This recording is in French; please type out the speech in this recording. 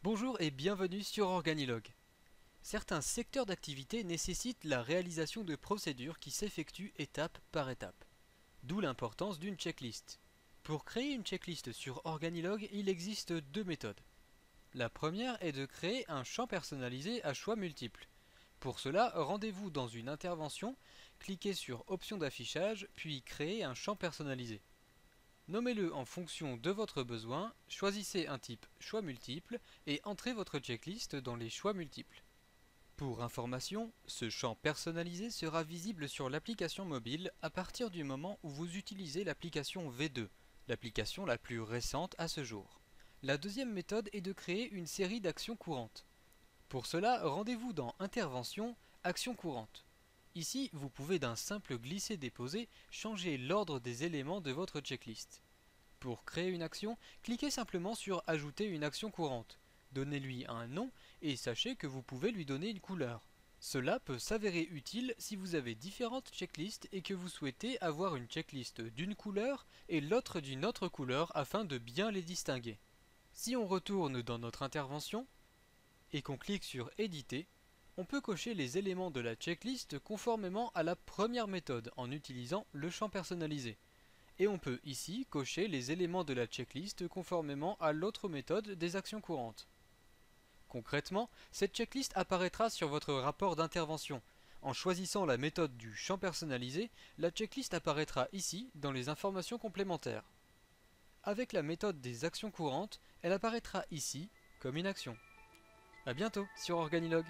Bonjour et bienvenue sur Organilog. Certains secteurs d'activité nécessitent la réalisation de procédures qui s'effectuent étape par étape. D'où l'importance d'une checklist. Pour créer une checklist sur Organilog, il existe deux méthodes. La première est de créer un champ personnalisé à choix multiples. Pour cela, rendez-vous dans une intervention, cliquez sur Options d'affichage, puis créez un champ personnalisé. Nommez-le en fonction de votre besoin, choisissez un type choix multiple et entrez votre checklist dans les choix multiples. Pour information, ce champ personnalisé sera visible sur l'application mobile à partir du moment où vous utilisez l'application V2, l'application la plus récente à ce jour. La deuxième méthode est de créer une série d'actions courantes. Pour cela, rendez-vous dans Intervention, Actions courantes. Ici, vous pouvez d'un simple glisser-déposer changer l'ordre des éléments de votre checklist. Pour créer une action, cliquez simplement sur Ajouter une action courante. Donnez-lui un nom et sachez que vous pouvez lui donner une couleur. Cela peut s'avérer utile si vous avez différentes checklists et que vous souhaitez avoir une checklist d'une couleur et l'autre d'une autre couleur afin de bien les distinguer. Si on retourne dans notre intervention et qu'on clique sur Éditer, on peut cocher les éléments de la checklist conformément à la première méthode en utilisant le champ personnalisé. Et on peut ici cocher les éléments de la checklist conformément à l'autre méthode des actions courantes. Concrètement, cette checklist apparaîtra sur votre rapport d'intervention. En choisissant la méthode du champ personnalisé, la checklist apparaîtra ici dans les informations complémentaires. Avec la méthode des actions courantes, elle apparaîtra ici comme une action. A bientôt sur Organilog.